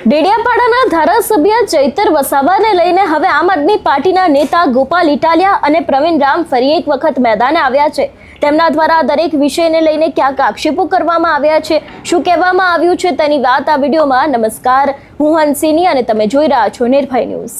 ડેડિયાપાડાના ધારાસભ્ય ચૈતર વસાવાને લઈને હવે આમ આદમી પાર્ટીના નેતા ગોપાલ ઇટાલિયા અને પ્રવીણ રામ ફરી એક વખત મેદાને આવ્યા છે। તેમના દ્વારા દરેક વિષયને લઈને ક્યાંક આક્ષેપો કરવામાં આવ્યા છે। શું કહેવામાં આવ્યું છે તેની વાત આ વિડીયોમાં। નમસ્કાર, હું હંસિની અને તમે જોઈ રહ્યા છો નિર્ભય ન્યૂઝ।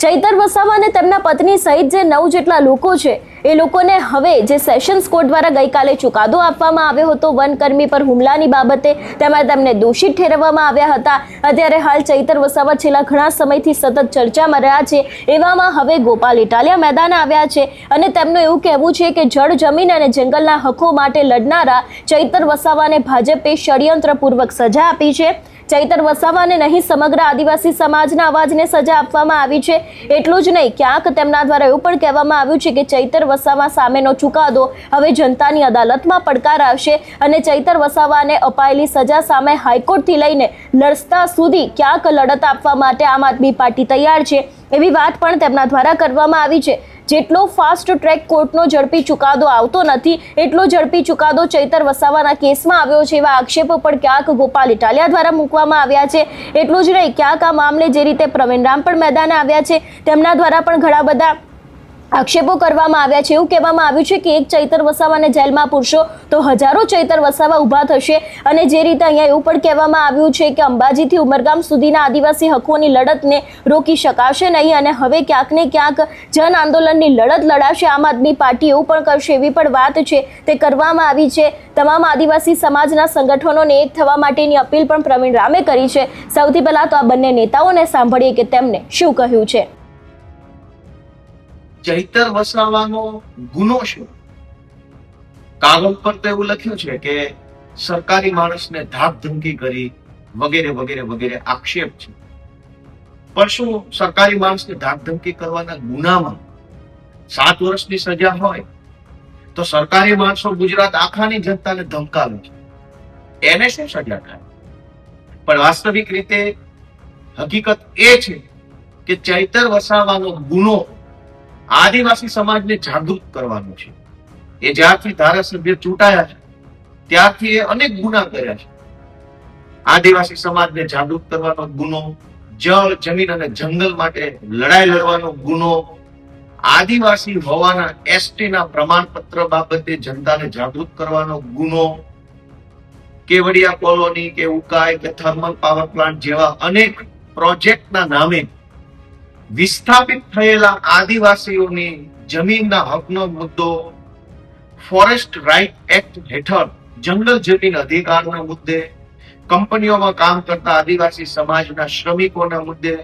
ચૈતર વસાવા અને તેમના પત્ની સહિત જે 9 જેટલા લોકો છે એ લોકોને હવે જે સેશન્સ કોર્ટ દ્વારા ગઈકાલે ચુકાદો આપવામાં આવ્યો હતો વનકર્મી પર હુમલાની બાબતે, તેમાં તેમને દોષિત ઠેરવવામાં આવ્યા હતા। અત્યારે હાલ ચૈતર વસાવા છેલ્લા ઘણા સમયથી સતત ચર્ચામાં રહ્યા છે। એવામાં હવે ગોપાલ ઇટાલિયા મેદાને આવ્યા છે અને તેમનું એવું કહેવું છે કે જળ, જમીન અને જંગલના હકો માટે લડનારા ચૈતર વસાવાને ભાજપે ષડયંત્રપૂર્વક સજા આપી છે। ચૈતર વસાવાને નહીં, સમગ્ર આદિવાસી સમાજના અવાજને સજા આપવામાં આવી છે। એટલું જ નહીં, ક્યાંક તેમના દ્વારા એવું પણ કહેવામાં આવ્યું છે કે ચૈતર વસાવા સામેનો ચુકાદો હવે જનતાની અદાલતમાં પડકારાશે અને ચૈતર વસાવાને અપાયેલી સજા સામે હાઈકોર્ટથી લઈને લડતા સુધી ક્યાંક લડત આપવા માટે આમ આદમી પાર્ટી તૈયાર છે, એવી વાત પણ તેમના દ્વારા કરવામાં આવી છે। જેટલો ફાસ્ટ ટ્રેક કોર્ટનો ઝડપી ચુકાદો આવતો નથી, એટલો ઝડપી ચુકાદો ચૈતર વસાવાના કેસમાં આવ્યો છે, એવા આક્ષેપો પણ ક્યાંક ગોપાલ ઇટાલિયા દ્વારા મૂકવામાં આવ્યા છે। એટલું જ નહીં, ક્યાંક આ મામલે જે રીતે પ્રવીણ રામ પણ મેદાને આવ્યા છે, તેમના દ્વારા પણ ઘણા બધા આક્ષેપો કરવામાં આવ્યા છે। એવું કહેવામાં આવ્યું છે કે એક ચૈતર વસાવાને જેલમાં પૂરશો તો હજારો ચૈતર વસાવા ઊભા થશે અને જે રીતે અહીંયા એવું પણ કહેવામાં આવ્યું છે કે અંબાજીથી ઉમરગામ સુધીના આદિવાસી હકોની લડતને રોકી શકાશે નહીં અને હવે ક્યાંક ને ક્યાંક જન આંદોલનની લડત લડાશે આમ આદમી પાર્ટી, એવું પણ કરશે, એવી પણ વાત છે તે કરવામાં આવી છે। તમામ આદિવાસી સમાજના સંગઠનોને એક થવા માટેની અપીલ પણ પ્રવીણ રામે કરી છે। સૌથી પહેલા તો આ બંને નેતાઓને સાંભળીએ કે તેમને શું કહ્યું છે। ચૈતર વસાવાનો ગુનો શું? કાગળ પર તો એવું લખ્યું છે કે સરકારી માણસને ધાક ધમકી કરી વગેરે વગેરે વગેરે આક્ષેપ છે, પણ શું સરકારી માણસને ધાક ધમકી કરવાના ગુનામાં 7 વર્ષની સજા હોય તો સરકારી માણસો ગુજરાત આખાની જનતાને ધમકાવે છે, એને શું સજા થાય? પણ વાસ્તવિક રીતે હકીકત એ છે કે ચૈતર વસાવાનો ગુનો આદિવાસી સમાજને જાગૃત કરવાનો છે। એ જ્યારથી ધારાસભ્ય ચૂંટાયા છે ત્યારથી એ અનેક ગુના કર્યા છે। આદિવાસી સમાજને જાગૃત કરવાનો ગુનો, જળ, જમીન અને જંગલ માટે લડાઈ લડવાનો ગુનો, આદિવાસી હોવાના એસટી ના પ્રમાણપત્ર બાબતે જનતાને જાગૃત કરવાનો ગુનો, કેવડિયા કોલોની કે ઉકાઈ કે થર્મલ પાવર પ્લાન્ટ જેવા અનેક પ્રોજેક્ટના નામે વિસ્થાપિત થયેલા આદિવાસીઓની જમીનના હકનો મુદ્દો, ફોરેસ્ટ રાઇટ એક્ટ હેઠળ જંગલ જમીન અધિકારના મુદ્દે, કંપનીઓમાં કામ કરતા આદિવાસી સમાજના શ્રમિકોના મુદ્દે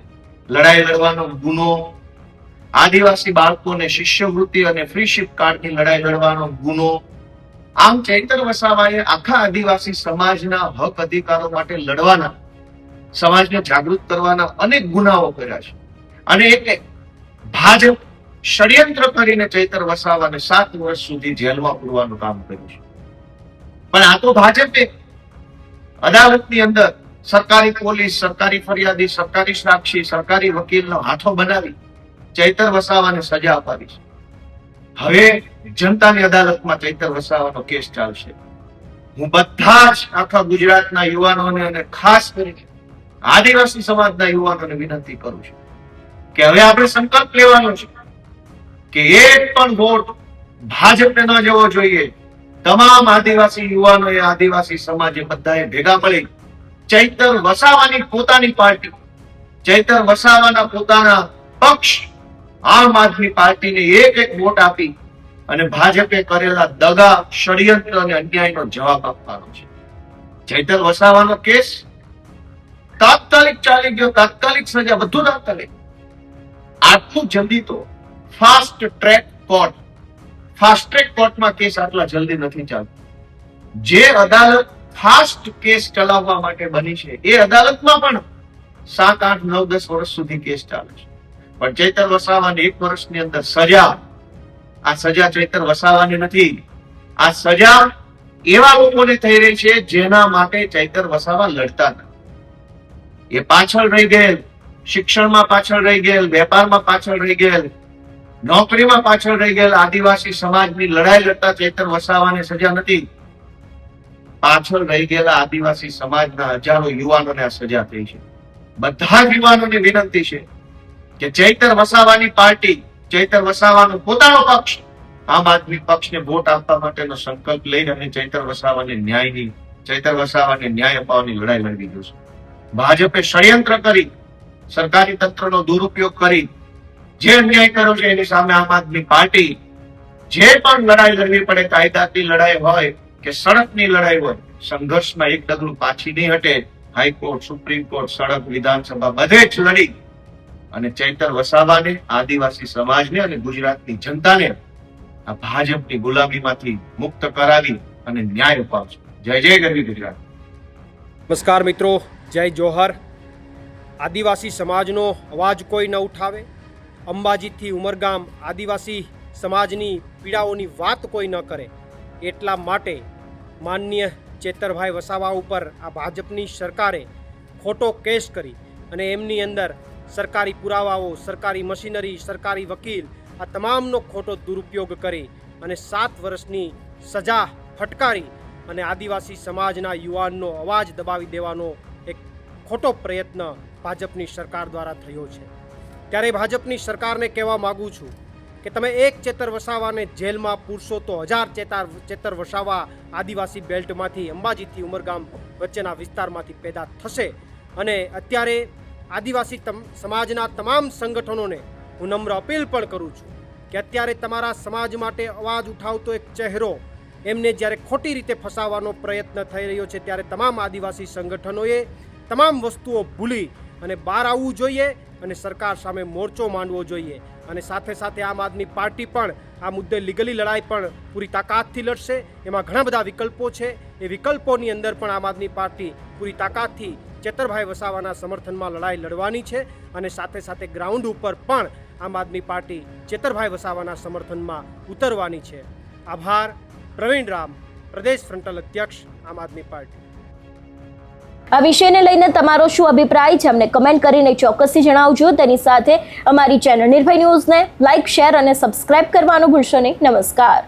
લડાઈ લડવાનો ગુનો, આદિવાસી બાળકોને શિષ્યવૃત્તિ અને ફ્રી શિપ કાર્ડની લડાઈ લડવાનો ગુનો। આમ ચૈતર વસાવાએ આખા આદિવાસી સમાજના હક અધિકારો માટે લડવાના, સમાજને જાગૃત કરવાના અનેક ગુનાઓ કર્યા છે અને એટલે ભાજપ ષડયંત્ર કરીને ચૈતર વસાવાને 7 વર્ષ સુધી જેલમાં પૂરવાનું કામ કર્યું છે। પણ આ તો ભાજપે અદાલતની અંદર સરકારી પોલીસ, સરકારી ફરિયાદી, સરકારી સાક્ષી, સરકારી વકીલનો હાથો બનાવી ચૈતર વસાવાને સજા અપાવી છે। હવે જનતાની અદાલતમાં ચૈતર વસાવાનો કેસ ચાલશે। હું બધા જ આખા ગુજરાતના યુવાનોને અને ખાસ કરીને આદિવાસી સમાજના યુવાનોને વિનંતી કરું છું કે હવે આપણે સંકલ્પ લેવાનો છે કે એક પણ વોટ ભાજપને ન જવો જોઈએ। તમામ આદિવાસી યુવાનોએ, આદિવાસી સમાજે બધાએ ભેગા મળી ચૈતર વસાવાની પોતાની પાર્ટી, ચૈતર વસાવાના પોતાના પક્ષ આમ આદમી પાર્ટીને એક વોટ આપી અને ભાજપે કરેલા દગા, ષડયંત્ર અને અન્યાયનો જવાબ આપવાનો છે। ચૈતર વસાવાનો કેસ તાત્કાલિક ચાલી ગયો, તાત્કાલિક સજા, બધું તાત્કાલિક। આટલું જલ્દી તો fast track court, fast track કોર્ટમાં કેસ આટલા જલ્દી નથી ચાલતો। જે અદાલત ફાસ્ટ કેસ ચલાવવા માટે બની છે એ અદાલતમાં પણ 7, 8, 9, 10 વર્ષ સુધી કેસ ચાલે છે, પણ ચૈતર વસાવાને 1 વર્ષની અંદર સજા। આ સજા ચૈતર વસાવાને નથી, આ સજા એવા લોકોને થઈ રહી છે જેના માટે ચૈતર વસાવા લડતા હતા। એ પાછળ રહી ગયેલ, શિક્ષણમાં પાછળ રહી ગયેલ, વેપારમાં પાછળ રહી ગયેલ, નોકરીમાં પાછળ રહી ગયેલ આદિવાસી સમાજની લડાઈ લડતા ચૈતર વસાવાને સજા નથી। પાછળ રહી ગયેલા આદિવાસી સમાજના હજારો યુવાનોને આ સજા થઈ છે. બધા જ યુવાનોને વિનંતી છે કે ચૈતર વસાવાની પાર્ટી, ચૈતર વસાવાનો પોતાનો પક્ષ આમ આદમી પક્ષને વોટ આપવા માટેનો સંકલ્પ લઈને અને ચૈતર વસાવાને ન્યાય અપાવવાની લડાઈ લડવી જોશે. ભાજપે ષડયંત્ર કરી, સરકારી તંત્રનો દુરુપયોગ કરી જે અન્યાય કર્યો છે એની સામે આમ આદમી પાર્ટી જે પણ લડાઈ લડવી પડે, કાયદાની લડાઈ હોય કે સડકની લડાઈ હોય, સંઘર્ષમાં એક ડગલું પાછી નહીં હટે. હાઈકોર્ટ, સુપ્રીમ કોર્ટ, સડક, વિધાનસભા બધે જ લડી અને ચૈતર વસાવાને, આદિવાસી સમાજને અને ગુજરાતની જનતાને આ ભાજપની ગુલામીમાંથી મુક્ત કરાવી અને ન્યાય અપાવશે. જય જય ગરવી ગુજરાત. નમસ્કાર મિત્રો, જય જોહર. આદિવાસી સમાજનો અવાજ કોઈ ન ઉઠાવે, અંબાજીથી ઉમરગામ આદિવાસી સમાજની પીડાઓની વાત કોઈ ન કરે, એટલા માટે માનનીય ચેતરભાઈ વસાવા ઉપર આ ભાજપની સરકારે ખોટો કેસ કરી અને એમની અંદર સરકારી પુરાવાઓ, સરકારી મશીનરી, સરકારી વકીલ આ તમામનો ખોટો દુરુપયોગ કરી અને 7 વર્ષની સજા ફટકારી અને આદિવાસી સમાજના યુવાનનો અવાજ દબાવી દેવાનો એક ખોટો પ્રયત્ન ભાજપની સરકાર દ્વારા થયો છે. ત્યારે ભાજપની સરકારને કહેવા માગું છું કે તમે એક ચેતર વસાવાને જેલમાં પૂરશો તો 1000 ચેતર વસાવા આદિવાસી બેલ્ટમાંથી, અંબાજીથી ઉમરગામ વચ્ચેના વિસ્તારમાંથી પેદા થશે. અને અત્યારે આદિવાસી સમાજના તમામ સંગઠનોને હું નમ્ર અપીલ પણ કરું છું કે અત્યારે તમારા સમાજ માટે અવાજ ઉઠાવતો એક ચહેરો એમને જ્યારે ખોટી રીતે ફસાવવાનો પ્રયત્ન થઈ રહ્યો છે, ત્યારે તમામ આદિવાસી સંગઠનોએ તમામ વસ્તુઓ ભૂલી અને બહાર આવવું જોઈએ અને સરકાર સામે મોરચો માંડવો જોઈએ. અને સાથે સાથે આમ આદમી પાર્ટી પણ આ મુદ્દે લીગલી લડાઈ પણ પૂરી તાકાતથી લડશે. એમાં ઘણા બધા વિકલ્પો છે, એ વિકલ્પોની અંદર પણ આમ આદમી પાર્ટી પૂરી તાકાતથી ચેતરભાઈ વસાવાના સમર્થનમાં લડાઈ લડવાની છે અને સાથે સાથે ગ્રાઉન્ડ ઉપર પણ આમ આદમી પાર્ટી ચેતરભાઈ વસાવાના સમર્થનમાં ઉતરવાની છે. આભાર. પ્રવીણ રામ, પ્રદેશ ફ્રન્ટલ અધ્યક્ષ, આમ આદમી પાર્ટી. આ વિષયને લઈને તમારો શું અભિપ્રાય છે અમને કમેન્ટ કરીને ચોક્કસથી જણાવજો. તેની સાથે અમારી ચેનલ નિર્ભય ન્યૂઝને લાઇક, શેર અને સબસ્ક્રાઇબ કરવાનું ભૂલશો નહીં. નમસ્કાર.